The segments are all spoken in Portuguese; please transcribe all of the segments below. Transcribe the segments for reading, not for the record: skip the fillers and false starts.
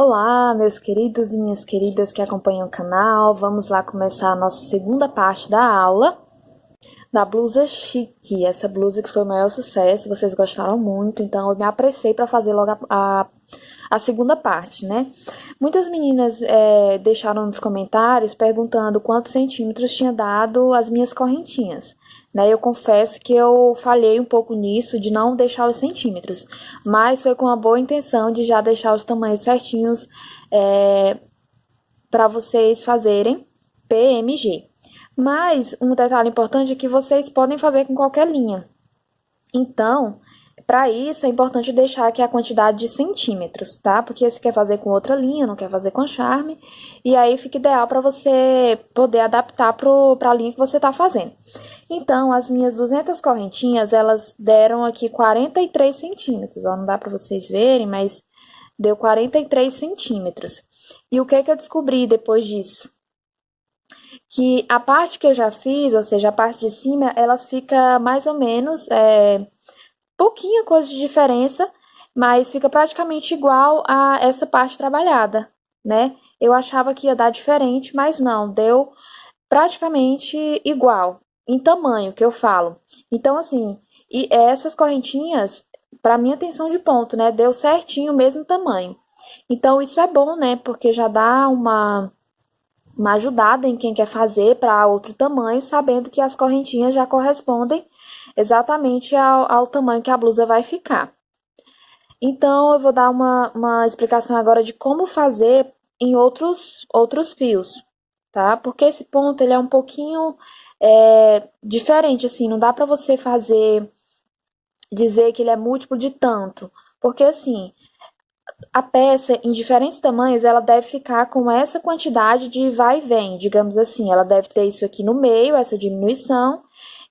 Olá, meus queridos e minhas queridas que acompanham o canal. Vamos lá começar a nossa segunda parte da aula da blusa chique. Essa blusa que foi o maior sucesso, vocês gostaram muito, então eu me apressei para fazer logo a segunda parte, né? Muitas meninas deixaram nos comentários perguntando quantos centímetros tinha dado as minhas correntinhas. Né, eu confesso que eu falhei um pouco nisso, de não deixar os centímetros, mas foi com a boa intenção de já deixar os tamanhos certinhos para vocês fazerem PMG. Mas um detalhe importante é que vocês podem fazer com qualquer linha. Então, para isso é importante deixar aqui a quantidade de centímetros, tá? Porque você quer fazer com outra linha, não quer fazer com charme, e aí fica ideal para você poder adaptar para a linha que você tá fazendo. Então, as minhas 200 correntinhas, elas deram aqui 43 centímetros, ó, não dá para vocês verem, mas deu 43 centímetros. E o que eu descobri depois disso? Que a parte que eu já fiz, ou seja, a parte de cima, ela fica mais ou menos, pouquinha coisa de diferença, mas fica praticamente igual a essa parte trabalhada, né? Eu achava que ia dar diferente, mas não, deu praticamente igual, em tamanho, que eu falo. Então, assim, e essas correntinhas, para minha atenção de ponto, né, deu certinho o mesmo tamanho. Então, isso é bom, né, porque já dá uma ajudada em quem quer fazer para outro tamanho, sabendo que as correntinhas já correspondem exatamente ao tamanho que a blusa vai ficar. Então, eu vou dar uma explicação agora de como fazer em outros fios, tá? Porque esse ponto, ele é um pouquinho diferente, assim, não dá para você dizer que ele é múltiplo de tanto, porque assim, a peça em diferentes tamanhos, ela deve ficar com essa quantidade de vai e vem, digamos assim, ela deve ter isso aqui no meio, essa diminuição,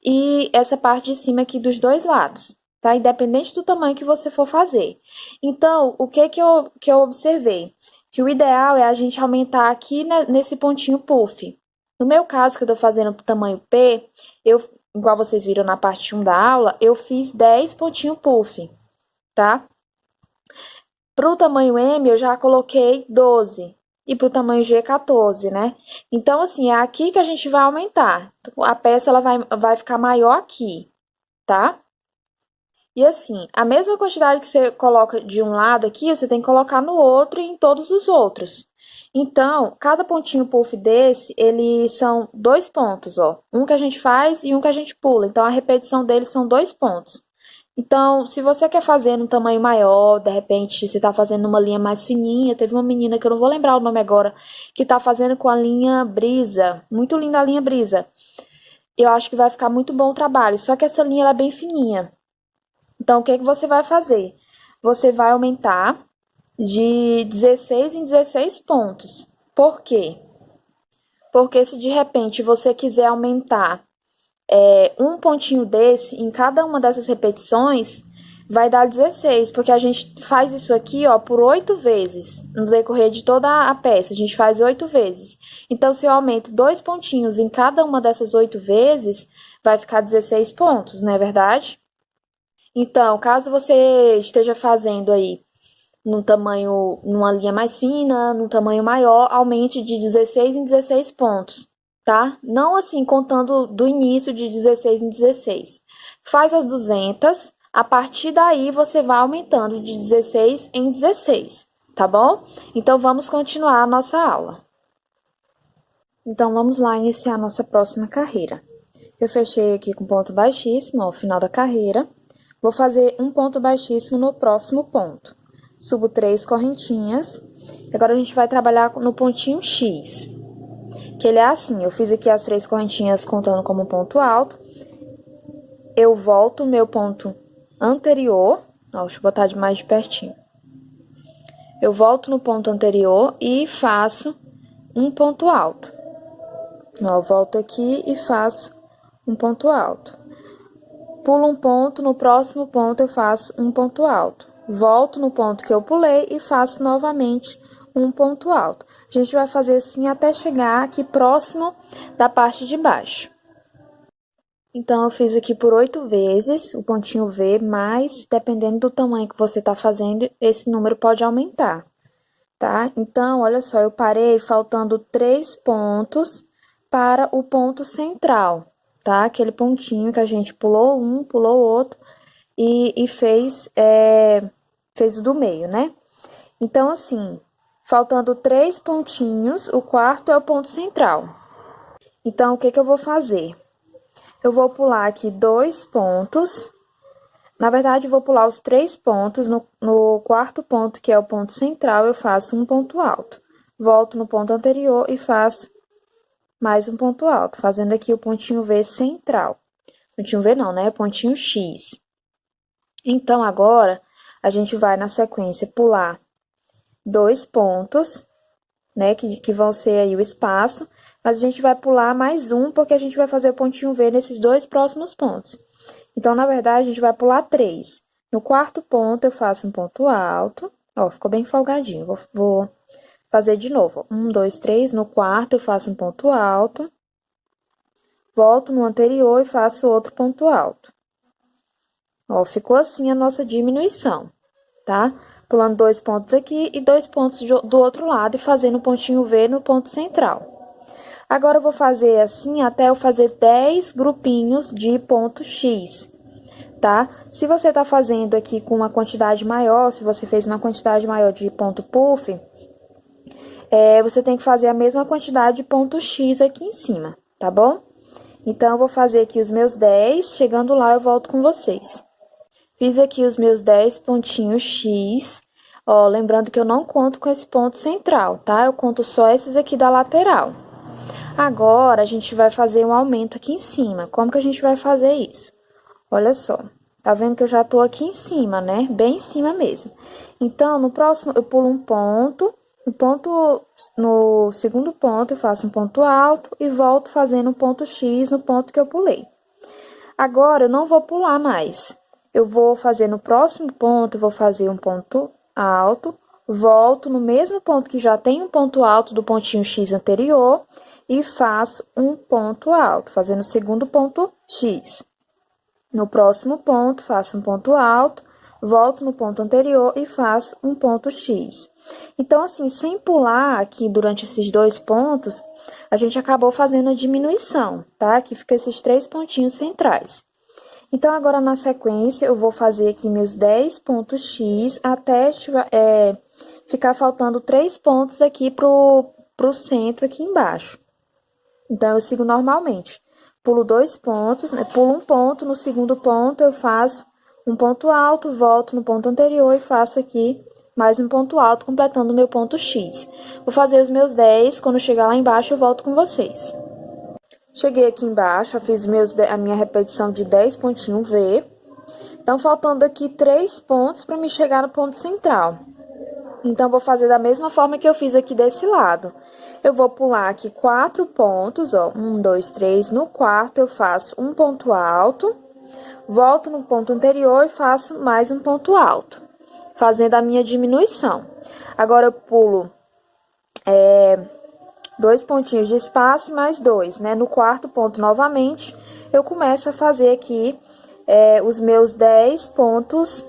e essa parte de cima aqui dos dois lados, tá? Independente do tamanho que você for fazer. Então, o que eu observei? Que o ideal é a gente aumentar aqui nesse pontinho puff. No meu caso, que eu tô fazendo pro tamanho P, igual vocês viram na parte 1 da aula, eu fiz 10 pontinho puff, tá? Pro tamanho M, eu já coloquei 12. E pro tamanho G, 14, né? Então, assim, é aqui que a gente vai aumentar. A peça, ela vai ficar maior aqui, tá? E assim, a mesma quantidade que você coloca de um lado aqui, você tem que colocar no outro e em todos os outros. Então, cada pontinho puff desse, eles são 2 pontos, ó. Um que a gente faz e um que a gente pula. Então, a repetição deles são 2 pontos. Então, se você quer fazer num tamanho maior, de repente você tá fazendo numa linha mais fininha, teve uma menina que eu não vou lembrar o nome agora, que tá fazendo com a linha Brisa, muito linda a linha Brisa. Eu acho que vai ficar muito bom o trabalho, só que essa linha ela é bem fininha. Então, o que você vai fazer? Você vai aumentar de 16 em 16 pontos. Por quê? Porque se de repente você quiser aumentar um pontinho desse em cada uma dessas repetições, vai dar 16, porque a gente faz isso aqui, ó, por 8 vezes, no decorrer de toda a peça, a gente faz 8 vezes. Então, se eu aumento 2 pontinhos em cada uma dessas 8 vezes, vai ficar 16 pontos, não é verdade? Então, caso você esteja fazendo aí numa linha mais fina, num tamanho maior, aumente de 16 em 16 pontos, tá? Não assim, contando do início de 16 em 16. Faz as 200, a partir daí você vai aumentando de 16 em 16, tá bom? Então, vamos continuar a nossa aula. Então, vamos lá iniciar a nossa próxima carreira. Eu fechei aqui com ponto baixíssimo, ao final da carreira. Vou fazer um ponto baixíssimo no próximo ponto. Subo 3 correntinhas. Agora, a gente vai trabalhar no pontinho X. Que ele é assim, eu fiz aqui as 3 correntinhas contando como ponto alto. Eu volto o meu ponto anterior. Ó, deixa eu botar de mais de pertinho. Eu volto no ponto anterior e faço um ponto alto. Ó, eu volto aqui e faço um ponto alto. Pulo um ponto, no próximo ponto eu faço um ponto alto. Volto no ponto que eu pulei e faço novamente um ponto alto. A gente vai fazer assim até chegar aqui próximo da parte de baixo. Então, eu fiz aqui por 8 vezes o pontinho V, mas dependendo do tamanho que você tá fazendo, esse número pode aumentar. tá? Então, olha só, eu parei faltando 3 pontos para o ponto central, tá? Aquele pontinho que a gente pulou um, pulou outro e fez o do meio, né? Então, assim, faltando 3 pontinhos, o quarto é o ponto central. Então, o que que eu vou fazer? Eu vou pular aqui 2 pontos. Na verdade, eu vou pular os 3 pontos. No quarto ponto, que é o ponto central, eu faço um ponto alto. Volto no ponto anterior e faço mais um ponto alto, fazendo aqui o pontinho V central. Pontinho V não, né? Pontinho X. Então, agora, a gente vai na sequência pular 2 pontos, né? Que vão ser aí o espaço. Mas a gente vai pular mais um, porque a gente vai fazer o pontinho V nesses 2 próximos pontos. Então, na verdade, a gente vai pular 3. No quarto ponto, eu faço um ponto alto. Ó, ficou bem folgadinho. Vou fazer de novo. 1, 2, 3. No quarto, eu faço um ponto alto. Volto no anterior e faço outro ponto alto. Ó, ficou assim a nossa diminuição, tá? Pulando 2 pontos aqui e 2 pontos do outro lado e fazendo um pontinho V no ponto central. Agora, eu vou fazer assim até eu fazer 10 grupinhos de ponto X, tá? Se você tá fazendo aqui com uma quantidade maior, se você fez uma quantidade maior de ponto puff, você tem que fazer a mesma quantidade de ponto X aqui em cima, tá bom? Então, eu vou fazer aqui os meus 10, chegando lá eu volto com vocês. Fiz aqui os meus 10 pontinhos X, ó, lembrando que eu não conto com esse ponto central, tá? Eu conto só esses aqui da lateral. Agora, a gente vai fazer um aumento aqui em cima. Como que a gente vai fazer isso? Olha só, tá vendo que eu já tô aqui em cima, né? Bem em cima mesmo. Então, no próximo, eu pulo um ponto, no segundo ponto, eu faço um ponto alto e volto fazendo um ponto X no ponto que eu pulei. Agora, eu não vou pular mais. Eu vou fazer no próximo ponto, eu vou fazer um ponto alto, volto no mesmo ponto que já tem um ponto alto do pontinho X anterior e faço um ponto alto, fazendo o segundo ponto X. No próximo ponto, faço um ponto alto, volto no ponto anterior e faço um ponto X. Então, assim, sem pular aqui durante esses 2 pontos, a gente acabou fazendo a diminuição, tá? Aqui fica esses 3 pontinhos centrais. Então, agora na sequência, eu vou fazer aqui meus 10 pontos X até ficar faltando 3 pontos aqui pro centro aqui embaixo. Então, eu sigo normalmente. Pulo 2 pontos, né? Pulo um ponto, no segundo ponto eu faço um ponto alto, volto no ponto anterior e faço aqui mais um ponto alto, completando o meu ponto X. Vou fazer os meus 10, quando chegar lá embaixo eu volto com vocês. Cheguei aqui embaixo, eu fiz a minha repetição de 10 pontinhos V. Então, faltando aqui 3 pontos para me chegar no ponto central. Então, vou fazer da mesma forma que eu fiz aqui desse lado. Eu vou pular aqui 4 pontos, ó, 1, 2, 3. No quarto, eu faço um ponto alto, volto no ponto anterior e faço mais um ponto alto, fazendo a minha diminuição. Agora, eu pulo 2 pontinhos de espaço mais 2, né? No quarto ponto, novamente, eu começo a fazer aqui os meus 10 pontos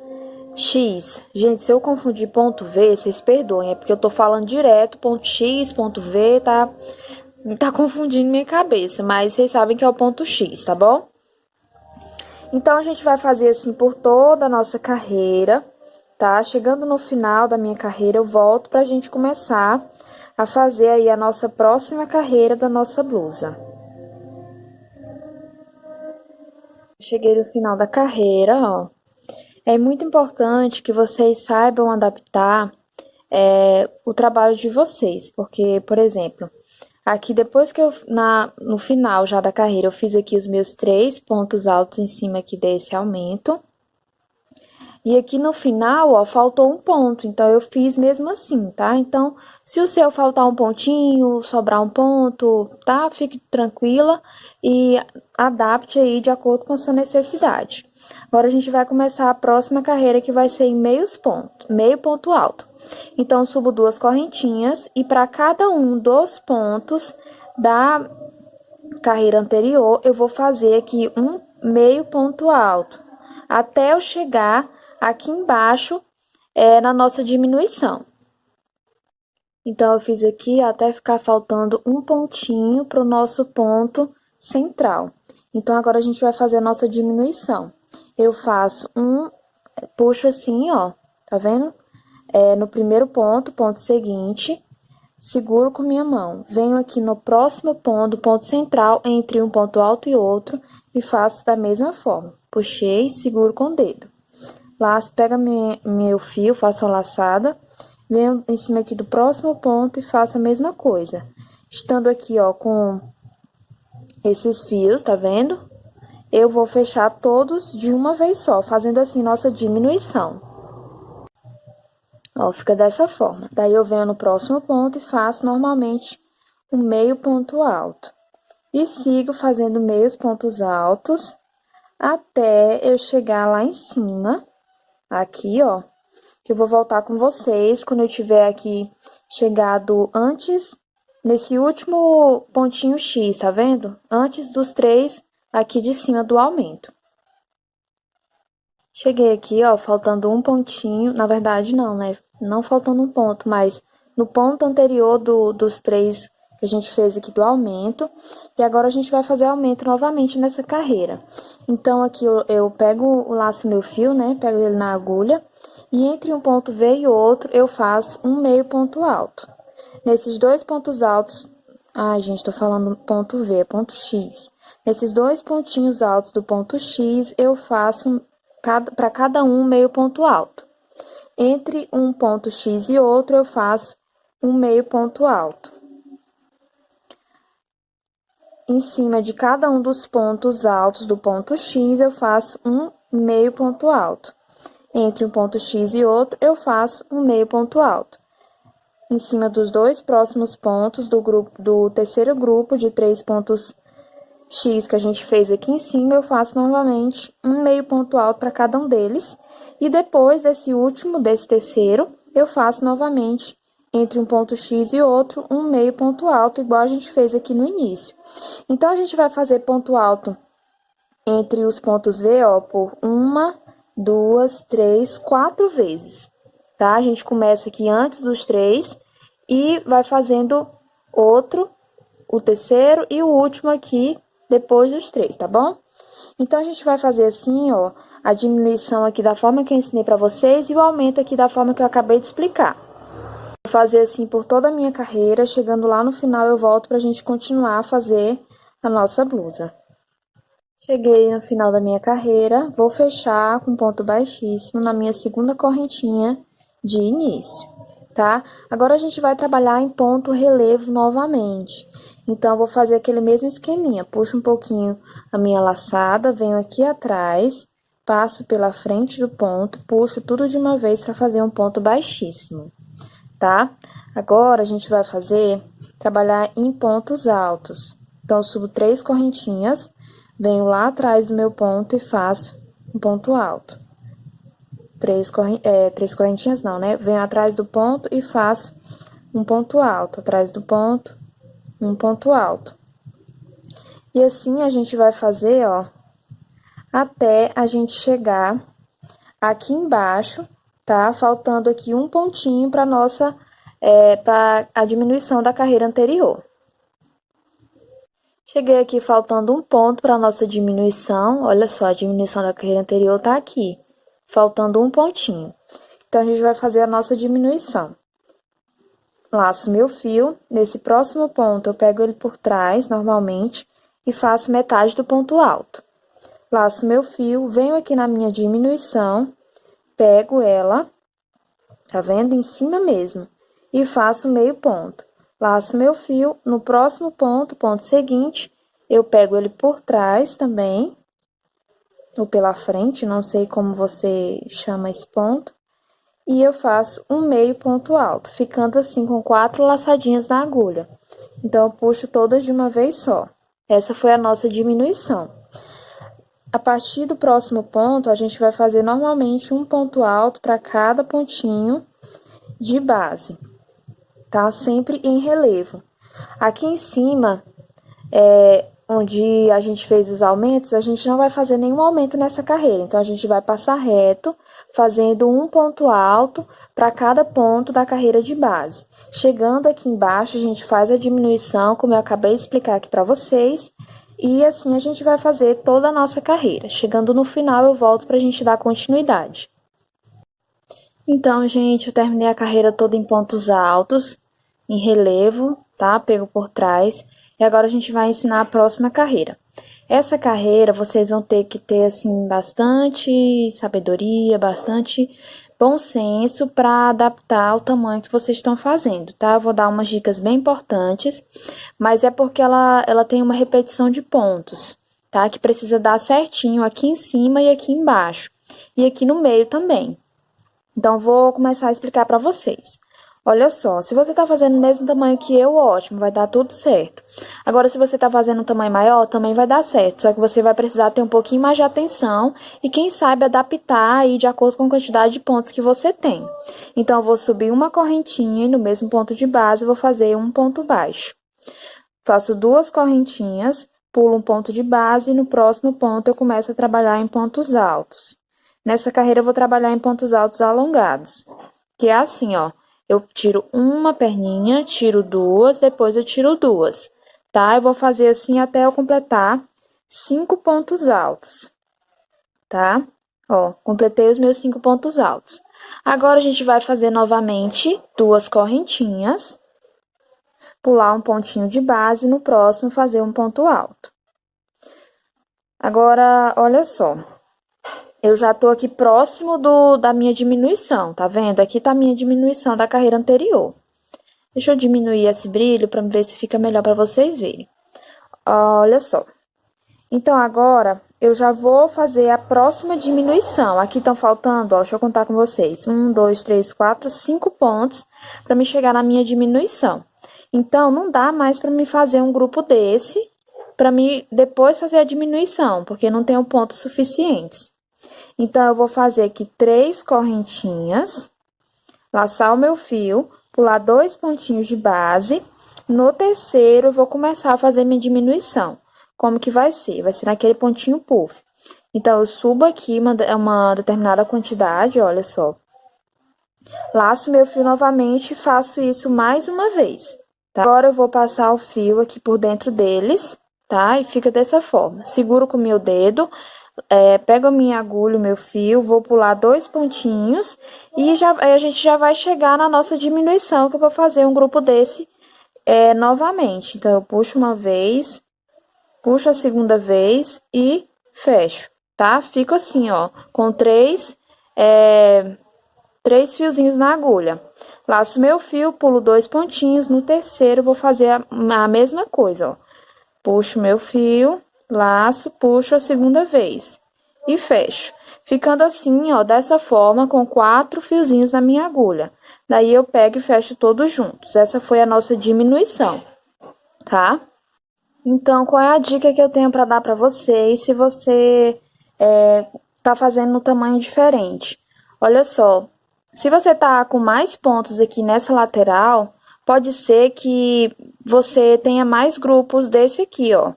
X. Gente, se eu confundir ponto V, vocês perdoem, é porque eu tô falando direto, ponto X, ponto V, tá confundindo minha cabeça, mas vocês sabem que é o ponto X, tá bom? Então, a gente vai fazer assim por toda a nossa carreira, tá? Chegando no final da minha carreira, eu volto pra gente começar a fazer aí a nossa próxima carreira da nossa blusa. Cheguei no final da carreira, ó. É muito importante que vocês saibam adaptar o trabalho de vocês, porque, por exemplo, aqui depois que no final já da carreira, eu fiz aqui os meus 3 pontos altos em cima aqui desse aumento. E aqui no final, ó, faltou um ponto, então eu fiz mesmo assim, tá? Então, se o seu faltar um pontinho, sobrar um ponto, tá? Fique tranquila e adapte aí de acordo com a sua necessidade. Agora, a gente vai começar a próxima carreira, que vai ser em meio ponto alto. Então, subo 2 correntinhas e para cada um dos pontos da carreira anterior, eu vou fazer aqui um meio ponto alto, até eu chegar aqui embaixo na nossa diminuição. Então, eu fiz aqui até ficar faltando um pontinho para o nosso ponto central. Então, agora a gente vai fazer a nossa diminuição. Eu faço puxo assim, ó, tá vendo? No primeiro ponto, ponto seguinte, seguro com minha mão. Venho aqui no próximo ponto central, entre um ponto alto e outro, e faço da mesma forma. Puxei, seguro com o dedo. Laço, pega meu fio, faço a laçada, venho em cima aqui do próximo ponto e faço a mesma coisa. Estando aqui, ó, com esses fios, tá vendo? Eu vou fechar todos de uma vez só, fazendo assim nossa diminuição. Ó, fica dessa forma. Daí, eu venho no próximo ponto e faço normalmente um meio ponto alto. E sigo fazendo meios pontos altos até eu chegar lá em cima, aqui, ó, que eu vou voltar com vocês quando eu tiver aqui chegado antes, nesse último pontinho X, tá vendo? Antes dos 3 aqui de cima do aumento. Cheguei aqui, ó, faltando um pontinho, na verdade não, né? Não faltando um ponto, mas no ponto anterior dos 3 que a gente fez aqui do aumento, e agora a gente vai fazer aumento novamente nessa carreira. Então, aqui eu pego o laço meu fio, né? Pego ele na agulha, e entre um ponto V e outro, eu faço um meio ponto alto. Nesses dois pontos altos, ai, gente, tô falando ponto V, ponto X. Nesses dois pontinhos altos do ponto X, eu faço para cada um meio ponto alto. Entre um ponto X e outro, eu faço um meio ponto alto. Em cima de cada um dos pontos altos do ponto X, eu faço um meio ponto alto. Entre um ponto X e outro, eu faço um meio ponto alto. Em cima dos dois próximos pontos do terceiro grupo de 3 pontos X que a gente fez aqui em cima, eu faço novamente um meio ponto alto para cada um deles. E depois desse último, desse terceiro, eu faço novamente, entre um ponto X e outro, um meio ponto alto, igual a gente fez aqui no início. Então, a gente vai fazer ponto alto entre os pontos V, ó, por 1, 2, 3, 4 vezes, tá? A gente começa aqui antes dos 3 e vai fazendo outro, o terceiro e o último aqui depois dos 3, tá bom? Então, a gente vai fazer assim, ó, a diminuição aqui da forma que eu ensinei pra vocês e o aumento aqui da forma que eu acabei de explicar. Vou fazer assim por toda a minha carreira, chegando lá no final eu volto pra gente continuar a fazer a nossa blusa. Cheguei no final da minha carreira, vou fechar com ponto baixíssimo na minha segunda correntinha de início, tá? Agora, a gente vai trabalhar em ponto relevo novamente. Então, eu vou fazer aquele mesmo esqueminha, puxo um pouquinho a minha laçada, venho aqui atrás, passo pela frente do ponto, puxo tudo de uma vez para fazer um ponto baixíssimo, tá? Agora, a gente vai trabalhar em pontos altos. Então, eu subo 3 correntinhas, venho lá atrás do meu ponto e faço um ponto alto. 3 correntinhas não, né? Venho atrás do ponto e faço um ponto alto. Atrás do ponto, um ponto alto. E assim a gente vai fazer, ó, até a gente chegar aqui embaixo, tá? Faltando aqui um pontinho para nossa, para a diminuição da carreira anterior. Cheguei aqui faltando um ponto para nossa diminuição. Olha só, a diminuição da carreira anterior tá aqui, faltando um pontinho. Então, a gente vai fazer a nossa diminuição. Laço meu fio, nesse próximo ponto eu pego ele por trás, normalmente, e faço metade do ponto alto. Laço meu fio, venho aqui na minha diminuição, pego ela, tá vendo? Em cima mesmo, e faço meio ponto. Laço meu fio, no próximo ponto, ponto seguinte, eu pego ele por trás também, ou pela frente, não sei como você chama esse ponto, e eu faço um meio ponto alto, ficando assim com 4 laçadinhas na agulha. Então, eu puxo todas de uma vez só. Essa foi a nossa diminuição. A partir do próximo ponto, a gente vai fazer normalmente um ponto alto para cada pontinho de base, tá? Sempre em relevo. Aqui em cima, onde a gente fez os aumentos, a gente não vai fazer nenhum aumento nessa carreira. Então, a gente vai passar reto, fazendo um ponto alto para cada ponto da carreira de base. Chegando aqui embaixo, a gente faz a diminuição, como eu acabei de explicar aqui para vocês, e assim a gente vai fazer toda a nossa carreira. Chegando no final, eu volto para a gente dar continuidade. Então, gente, eu terminei a carreira toda em pontos altos, em relevo, tá? Pego por trás. E agora a gente vai ensinar a próxima carreira. Essa carreira vocês vão ter que ter, assim, bastante sabedoria, bastante bom senso para adaptar ao tamanho que vocês estão fazendo, tá? Eu vou dar umas dicas bem importantes, mas é porque ela tem uma repetição de pontos, tá? Que precisa dar certinho aqui em cima e aqui embaixo. E aqui no meio também. Então, vou começar a explicar para vocês. Olha só, se você tá fazendo o mesmo tamanho que eu, ótimo, vai dar tudo certo. Agora, se você tá fazendo um tamanho maior, também vai dar certo. Só que você vai precisar ter um pouquinho mais de atenção e, quem sabe, adaptar aí de acordo com a quantidade de pontos que você tem. Então, eu vou subir uma correntinha e no mesmo ponto de base, vou fazer um ponto baixo. Faço duas correntinhas, pulo um ponto de base e no próximo ponto eu começo a trabalhar em pontos altos. Nessa carreira, eu vou trabalhar em pontos altos alongados, que é assim, ó. Eu tiro uma perninha, tiro duas, depois eu tiro duas, tá? Eu vou fazer assim até eu completar 5 pontos altos, tá? Ó, completei os meus 5 pontos altos. Agora, a gente vai fazer novamente duas correntinhas, pular um pontinho de base, no próximo fazer um ponto alto. Agora, olha só. Eu já tô aqui próximo da minha diminuição, tá vendo? Aqui tá a minha diminuição da carreira anterior. Deixa eu diminuir esse brilho para ver se fica melhor para vocês verem. Olha só. Então, agora, eu já vou fazer a próxima diminuição. Aqui estão faltando, ó, deixa eu contar com vocês. 1, 2, 3, 4, 5 pontos para me chegar na minha diminuição. Então, não dá mais para me fazer um grupo desse, para mim depois fazer a diminuição, porque não tenho pontos suficientes. Então, eu vou fazer aqui 3 correntinhas, laçar o meu fio, pular 2 pontinhos de base. No terceiro, eu vou começar a fazer minha diminuição. Como que vai ser? Vai ser naquele pontinho puff. Então, eu subo aqui uma determinada quantidade, olha só. Laço meu fio novamente e faço isso mais uma vez, tá? Agora, eu vou passar o fio aqui por dentro deles, tá? E fica dessa forma. Seguro com o meu dedo. Pego a minha agulha, o meu fio, vou pular 2 pontinhos e a gente já vai chegar na nossa diminuição, que eu vou fazer um grupo desse novamente. Então, eu puxo uma vez, puxo a segunda vez e fecho, tá? Fico assim, ó, com 3 fiozinhos na agulha. Laço meu fio, pulo 2 pontinhos, no terceiro vou fazer a mesma coisa, ó. Puxo meu fio, laço, puxo a segunda vez e fecho. Ficando assim, ó, dessa forma, com 4 fiozinhos na minha agulha. Daí, eu pego e fecho todos juntos. Essa foi a nossa diminuição, tá? Então, qual é a dica que eu tenho para dar para vocês se você tá fazendo no tamanho diferente? Olha só, se você tá com mais pontos aqui nessa lateral, pode ser que você tenha mais grupos desse aqui, ó,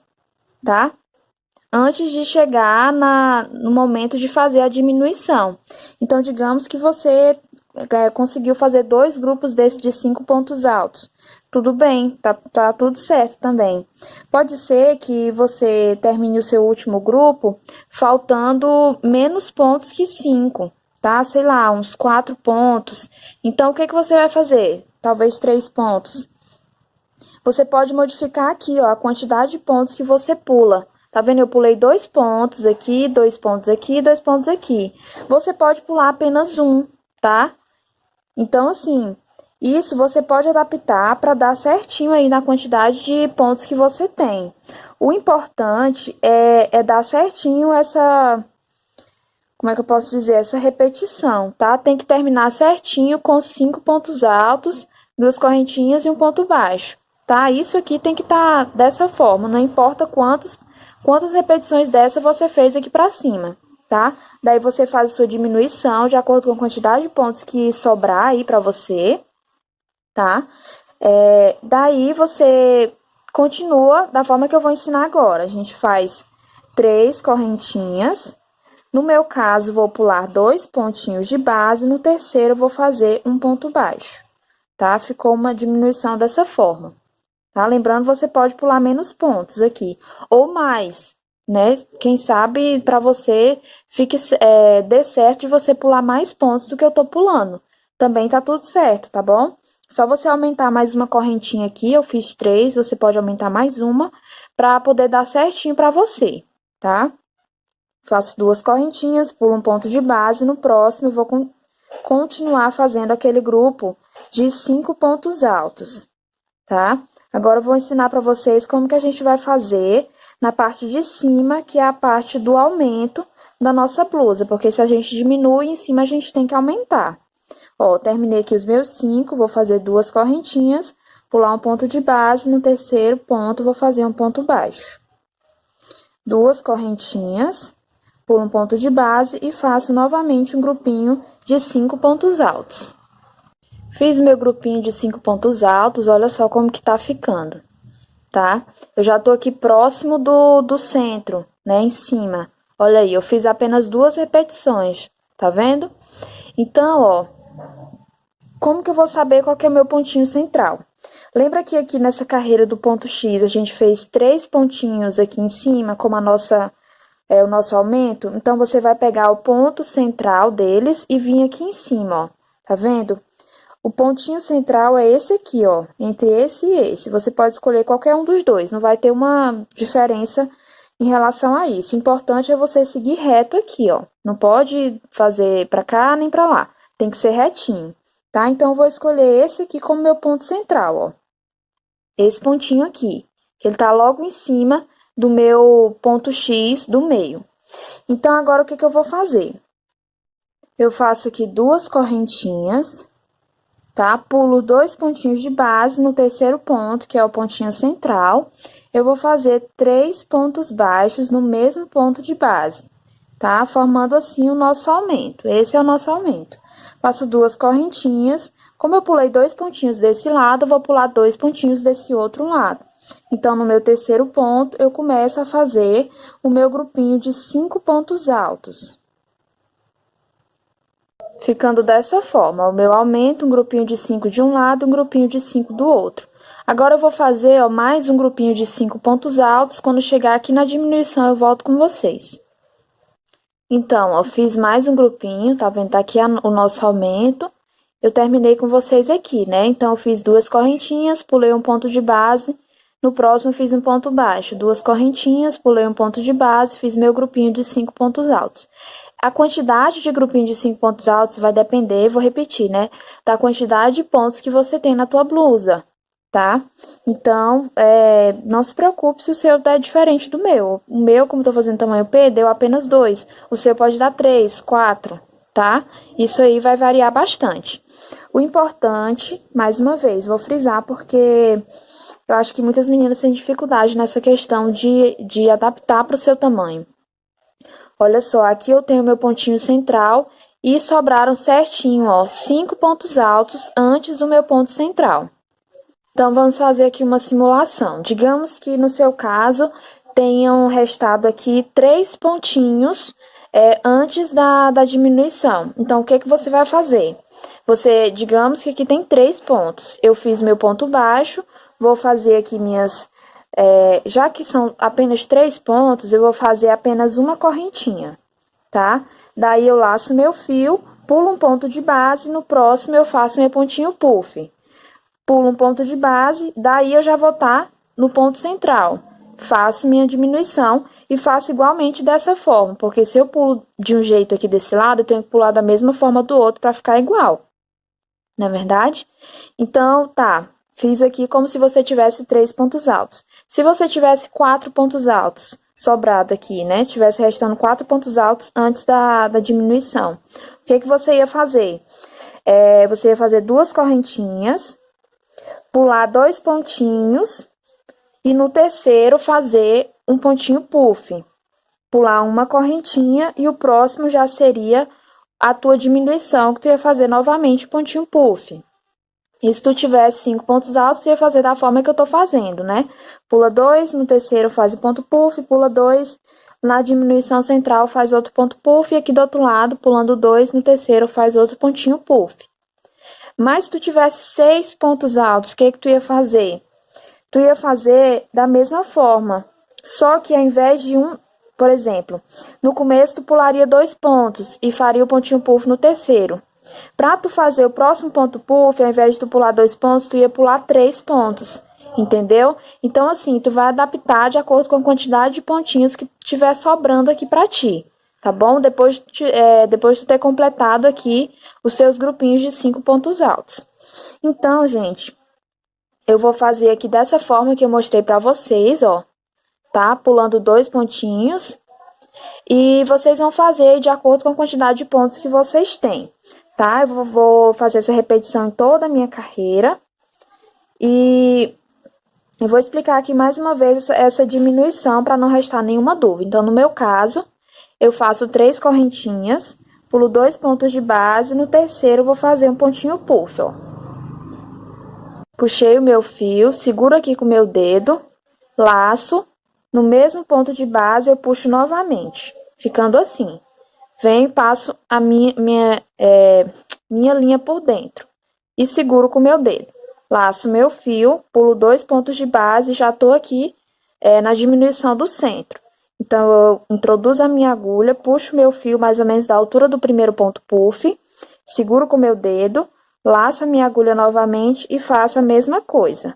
tá? Antes de chegar no momento de fazer a diminuição. Então, digamos que você conseguiu fazer 2 grupos desses de 5 pontos altos. Tudo bem, tá tudo certo também. Pode ser que você termine o seu último grupo faltando menos pontos que 5, tá? Sei lá, uns 4 pontos. Então, o que você vai fazer? Talvez 3 pontos. Você pode modificar aqui, ó, a quantidade de pontos que você pula. Tá vendo? Eu pulei 2 pontos aqui, 2 pontos aqui, 2 pontos aqui. Você pode pular apenas um, tá? Então, assim, isso você pode adaptar para dar certinho aí na quantidade de pontos que você tem. O importante é dar certinho essa... Como é que eu posso dizer? Essa repetição, tá? Tem que terminar certinho com 5 pontos altos, 2 correntinhas e um ponto baixo, tá? Isso aqui tem que estar dessa forma, não importa quantas repetições dessa você fez aqui pra cima, tá? Daí, você faz a sua diminuição de acordo com a quantidade de pontos que sobrar aí pra você, tá? Daí, você Continua da forma que eu vou ensinar agora. A gente faz 3 correntinhas. No meu caso, vou pular 2 pontinhos de base. No terceiro, vou fazer um ponto baixo, tá? Ficou uma diminuição dessa forma, tá? Lembrando, você pode pular menos pontos aqui, ou mais, né? Quem sabe para você dê certo de você pular mais pontos do que eu tô pulando. Também tá tudo certo, tá bom? Só você aumentar mais uma correntinha aqui, eu fiz 3, você pode aumentar mais uma, para poder dar certinho para você, tá? Faço 2 correntinhas, pulo um ponto de base, no próximo eu vou continuar fazendo aquele grupo de 5 pontos altos, tá? Agora eu vou ensinar para vocês como que a gente vai fazer na parte de cima, que é a parte do aumento da nossa blusa, porque se a gente diminui, em cima a gente tem que aumentar. Ó, terminei aqui os meus 5, vou fazer 2 correntinhas, pular um ponto de base, no terceiro ponto vou fazer um ponto baixo. 2 correntinhas, pulo um ponto de base e faço novamente um grupinho de 5 pontos altos. Fiz meu grupinho de 5 pontos altos, olha só como que tá ficando, tá? Eu já tô aqui próximo do centro, né, em cima. Olha aí, eu fiz apenas 2 repetições, tá vendo? Então, ó, como que eu vou saber qual que é o meu pontinho central? Lembra que aqui nessa carreira do ponto X, a gente fez 3 pontinhos aqui em cima, como o nosso aumento? Então, você vai pegar o ponto central deles e vir aqui em cima, ó, tá vendo? O pontinho central é esse aqui, ó, entre esse e esse. Você pode escolher qualquer um dos dois, não vai ter uma diferença em relação a isso. O importante é você seguir reto aqui, ó. Não pode fazer pra cá nem pra lá, tem que ser retinho, tá? Então, eu vou escolher esse aqui como meu ponto central, ó. Esse pontinho aqui, que ele tá logo em cima do meu ponto X do meio. Então, agora o que que eu vou fazer? Eu faço aqui 2 correntinhas, tá? Pulo 2 pontinhos de base no terceiro ponto, que é o pontinho central. Eu vou fazer 3 pontos baixos no mesmo ponto de base, tá? Formando assim o nosso aumento. Esse é o nosso aumento. Faço 2 correntinhas. Como eu pulei 2 pontinhos desse lado, eu vou pular 2 pontinhos desse outro lado. Então, no meu terceiro ponto, eu começo a fazer o meu grupinho de 5 pontos altos. Ficando dessa forma, o meu aumento, um grupinho de 5 de um lado, um grupinho de 5 do outro. Agora, eu vou fazer, ó, mais um grupinho de 5 pontos altos, quando chegar aqui na diminuição, eu volto com vocês. Então, ó, fiz mais um grupinho, tá vendo? Tá aqui o nosso aumento. Eu terminei com vocês aqui, né? Então, eu fiz 2 correntinhas, pulei um ponto de base. No próximo, eu fiz um ponto baixo. 2 correntinhas, pulei um ponto de base, fiz meu grupinho de 5 pontos altos. A quantidade de grupinho de 5 pontos altos vai depender, vou repetir, né? Da quantidade de pontos que você tem na tua blusa, tá? Então, não se preocupe se o seu der diferente do meu. O meu, como eu tô fazendo tamanho P, deu apenas 2. O seu pode dar 3, 4, tá? Isso aí vai variar bastante. O importante, mais uma vez, vou frisar porque eu acho que muitas meninas têm dificuldade nessa questão de adaptar para o seu tamanho. Olha só, aqui eu tenho meu pontinho central e sobraram certinho, ó, 5 pontos altos antes do meu ponto central. Então, vamos fazer aqui uma simulação. Digamos que no seu caso tenham restado aqui 3 pontinhos antes da diminuição. Então, o que que você vai fazer? Digamos que aqui tem 3 pontos. Eu fiz meu ponto baixo, vou fazer aqui já que são apenas 3 pontos, eu vou fazer apenas uma correntinha, tá? Daí, eu laço meu fio, pulo um ponto de base, no próximo eu faço meu pontinho puff. Pulo um ponto de base, daí eu já vou estar no ponto central. Faço minha diminuição e faço igualmente dessa forma, porque se eu pulo de um jeito aqui desse lado, eu tenho que pular da mesma forma do outro para ficar igual. Não é verdade? Então, tá. Fiz aqui como se você tivesse 3 pontos altos. Se você tivesse 4 pontos altos sobrado aqui, né? Tivesse restando 4 pontos altos antes da diminuição. O que que você ia fazer? Você ia fazer 2 correntinhas, pular 2 pontinhos e no terceiro fazer um pontinho puff. Pular uma correntinha e o próximo já seria a tua diminuição, que tu ia fazer novamente pontinho puff. E se tu tivesse 5 pontos altos, você ia fazer da forma que eu tô fazendo, né? Pula 2, no terceiro faz o ponto puff, pula 2, na diminuição central faz outro ponto puff, e aqui do outro lado, pulando 2, no terceiro faz outro pontinho puff. Mas se tu tivesse 6 pontos altos, o que que tu ia fazer? Tu ia fazer da mesma forma, só que ao invés de por exemplo, no começo tu pularia 2 pontos e faria o pontinho puff no terceiro. Para tu fazer o próximo ponto puff, ao invés de tu pular 2 pontos, tu ia pular 3 pontos, entendeu? Então, assim, tu vai adaptar de acordo com a quantidade de pontinhos que tiver sobrando aqui para ti, tá bom? Depois de tu ter completado aqui os seus grupinhos de 5 pontos altos. Então, gente, eu vou fazer aqui dessa forma que eu mostrei para vocês, ó, tá? Pulando 2 pontinhos. E vocês vão fazer de acordo com a quantidade de pontos que vocês têm, tá? Eu vou fazer essa repetição em toda a minha carreira. E eu vou explicar aqui mais uma vez essa diminuição para não restar nenhuma dúvida. Então, no meu caso, eu faço 3 correntinhas, pulo 2 pontos de base, no terceiro eu vou fazer um pontinho puff, ó. Puxei o meu fio, seguro aqui com o meu dedo, laço, no mesmo ponto de base eu puxo novamente, ficando assim. Venho e passo a minha linha por dentro e seguro com o meu dedo. Laço meu fio, pulo 2 pontos de base e já tô aqui na diminuição do centro. Então, eu introduzo a minha agulha, puxo meu fio mais ou menos da altura do primeiro ponto puff, seguro com o meu dedo, laço a minha agulha novamente e faço a mesma coisa.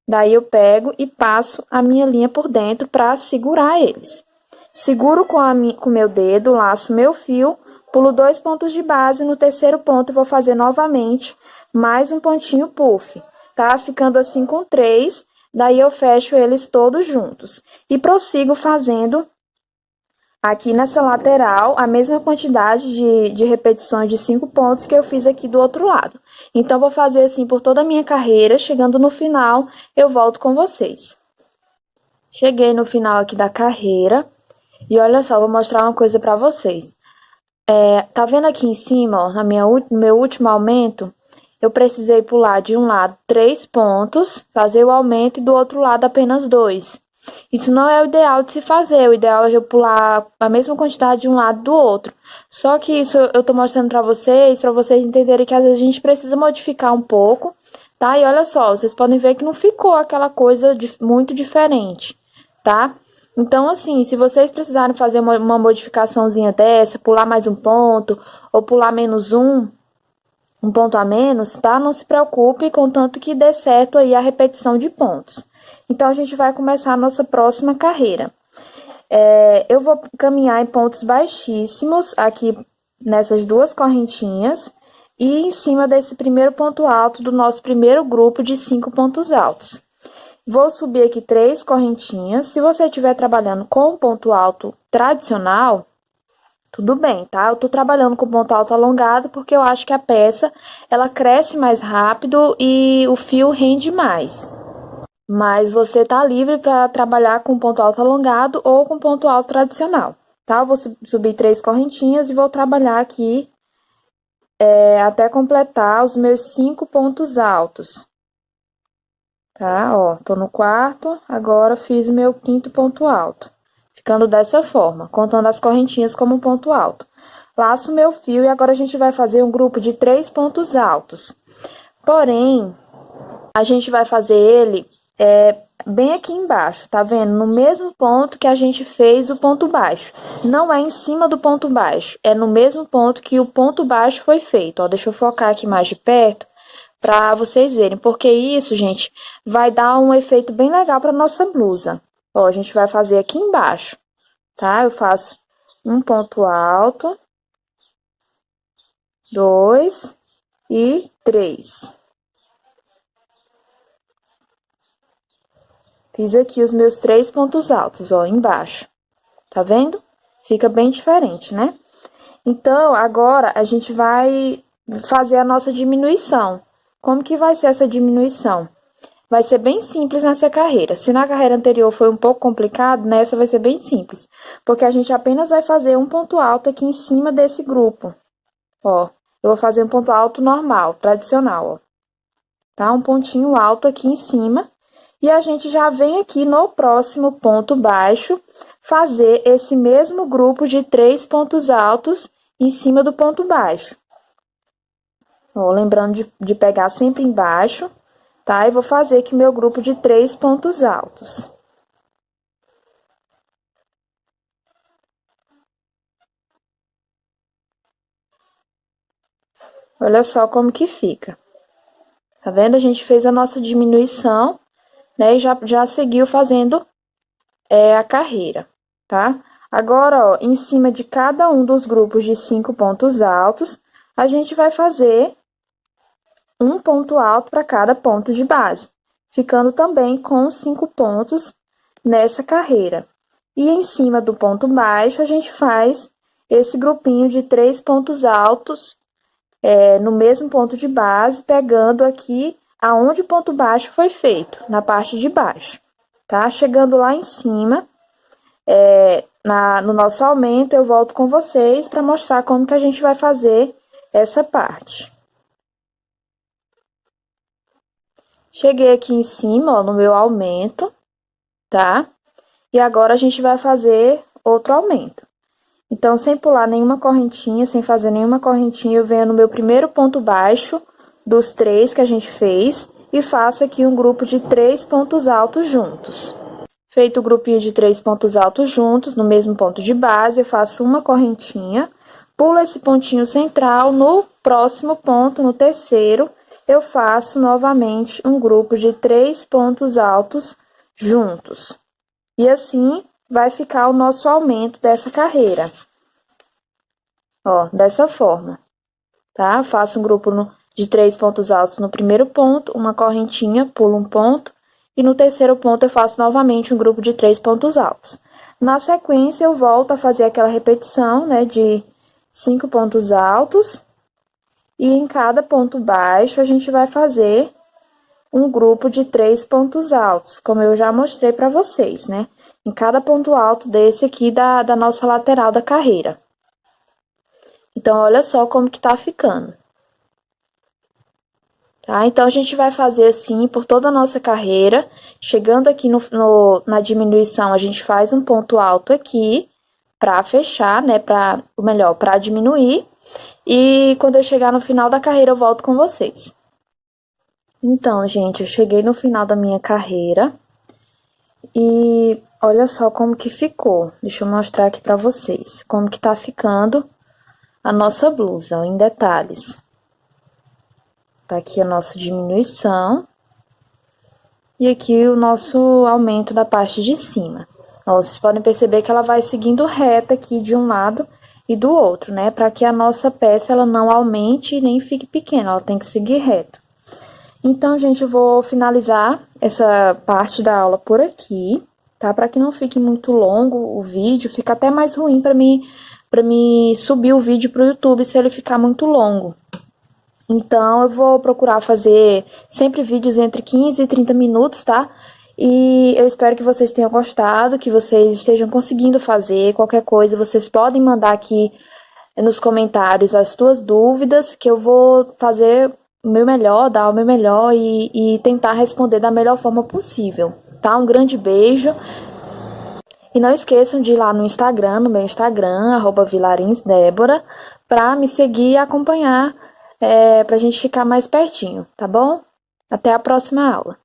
Daí eu pego e passo a minha linha por dentro para segurar eles. Seguro com o meu dedo, laço meu fio, pulo 2 pontos de base, no terceiro ponto eu vou fazer novamente mais um pontinho puff, tá? Ficando assim com 3, daí eu fecho eles todos juntos. E prossigo fazendo aqui nessa lateral a mesma quantidade de repetições de 5 pontos que eu fiz aqui do outro lado. Então, vou fazer assim por toda a minha carreira, chegando no final, eu volto com vocês. Cheguei no final aqui da carreira, e olha só, vou mostrar uma coisa pra vocês. Tá vendo aqui em cima, ó, no meu último aumento, eu precisei pular de um lado 3 pontos, fazer o aumento, e do outro lado apenas 2. Isso não é o ideal de se fazer, o ideal é eu pular a mesma quantidade de um lado do outro. Só que isso eu tô mostrando pra vocês entenderem que às vezes a gente precisa modificar um pouco, tá? E olha só, vocês podem ver que não ficou aquela coisa muito diferente, tá? Então, assim, se vocês precisarem fazer uma modificaçãozinha dessa, pular mais um ponto, ou pular menos um ponto a menos, tá? Não se preocupe, contanto que dê certo aí a repetição de pontos. Então, a gente vai começar a nossa próxima carreira. Eu vou caminhar em pontos baixíssimos aqui nessas 2 correntinhas e em cima desse primeiro ponto alto do nosso primeiro grupo de 5 pontos altos. Vou subir aqui 3 correntinhas. Se você estiver trabalhando com ponto alto tradicional, tudo bem, tá? Eu tô trabalhando com ponto alto alongado porque eu acho que a peça, ela cresce mais rápido e o fio rende mais. Mas você tá livre para trabalhar com ponto alto alongado ou com ponto alto tradicional, tá? Eu vou subir 3 correntinhas e vou trabalhar aqui até completar os meus 5 pontos altos. Tá? Ó, tô no quarto, agora fiz o meu 5º ponto alto. Ficando dessa forma, contando as correntinhas como ponto alto. Laço meu fio e agora a gente vai fazer um grupo de 3 pontos altos. Porém, a gente vai fazer ele bem aqui embaixo, tá vendo? No mesmo ponto que a gente fez o ponto baixo. Não é em cima do ponto baixo, é no mesmo ponto que o ponto baixo foi feito. Ó, deixa eu focar aqui mais de perto para vocês verem, porque isso, gente, vai dar um efeito bem legal para nossa blusa. Ó, a gente vai fazer aqui embaixo, tá? Eu faço um ponto alto, 2 e 3. Fiz aqui os meus 3 pontos altos, ó, embaixo. Tá vendo? Fica bem diferente, né? Então, agora a gente vai fazer a nossa diminuição. Como que vai ser essa diminuição? Vai ser bem simples nessa carreira. Se na carreira anterior foi um pouco complicado, nessa vai ser bem simples. Porque a gente apenas vai fazer um ponto alto aqui em cima desse grupo. Ó, eu vou fazer um ponto alto normal, tradicional, ó. tá? Um pontinho alto aqui em cima. E a gente já vem aqui no próximo ponto baixo fazer esse mesmo grupo de 3 pontos altos em cima do ponto baixo. Ó, lembrando de pegar sempre embaixo, tá? E vou fazer aqui meu grupo de 3 pontos altos. Olha só como que fica. Tá vendo? A gente fez a nossa diminuição, né? E já seguiu fazendo a carreira, tá? Agora, ó, em cima de cada um dos grupos de 5 pontos altos, a gente vai fazer um ponto alto para cada ponto de base, ficando também com 5 pontos nessa carreira. E em cima do ponto baixo, a gente faz esse grupinho de 3 pontos altos no mesmo ponto de base, pegando aqui aonde o ponto baixo foi feito, na parte de baixo, tá? Chegando lá em cima, no nosso aumento, eu volto com vocês para mostrar como que a gente vai fazer essa parte. Cheguei aqui em cima, ó, no meu aumento, tá? E agora a gente vai fazer outro aumento. Então, sem pular nenhuma correntinha, sem fazer nenhuma correntinha, eu venho no meu primeiro ponto baixo dos 3 que a gente fez e faço aqui um grupo de 3 pontos altos juntos. Feito o grupinho de 3 pontos altos juntos, no mesmo ponto de base, eu faço uma correntinha, pulo esse pontinho central, no próximo ponto, no terceiro, eu faço novamente um grupo de 3 pontos altos juntos. E assim vai ficar o nosso aumento dessa carreira. Ó, dessa forma, tá? Faço um grupo de 3 pontos altos no primeiro ponto, uma correntinha, pulo um ponto, e no terceiro ponto eu faço novamente um grupo de 3 pontos altos. Na sequência, eu volto a fazer aquela repetição, né, de 5 pontos altos, e em cada ponto baixo a gente vai fazer um grupo de 3 pontos altos, como eu já mostrei para vocês, né? Em cada ponto alto desse aqui da nossa lateral da carreira. Então, olha só como que tá ficando. Tá? Então, a gente vai fazer assim por toda a nossa carreira. Chegando aqui na diminuição, a gente faz um ponto alto aqui para fechar, né? Ou melhor, para diminuir. E quando eu chegar no final da carreira, eu volto com vocês. Então, gente, eu cheguei no final da minha carreira. E olha só como que ficou. Deixa eu mostrar aqui pra vocês como que tá ficando a nossa blusa, ó, em detalhes. Tá aqui a nossa diminuição. E aqui o nosso aumento da parte de cima. Ó, vocês podem perceber que ela vai seguindo reta aqui de um lado e do outro, né? Para que a nossa peça ela não aumente e nem fique pequena, ela tem que seguir reto. Então, gente, eu vou finalizar essa parte da aula por aqui, tá? Para que não fique muito longo o vídeo, fica até mais ruim para mim subir o vídeo pro YouTube se ele ficar muito longo. Então, eu vou procurar fazer sempre vídeos entre 15 e 30 minutos, tá? E eu espero que vocês tenham gostado, que vocês estejam conseguindo fazer. Qualquer coisa, vocês podem mandar aqui nos comentários as suas dúvidas, que eu vou fazer o meu melhor, dar o meu melhor e tentar responder da melhor forma possível, tá? Um grande beijo. E não esqueçam de ir lá no Instagram, no meu Instagram, @vilarinsdebora, pra me seguir e acompanhar, pra gente ficar mais pertinho, tá bom? Até a próxima aula.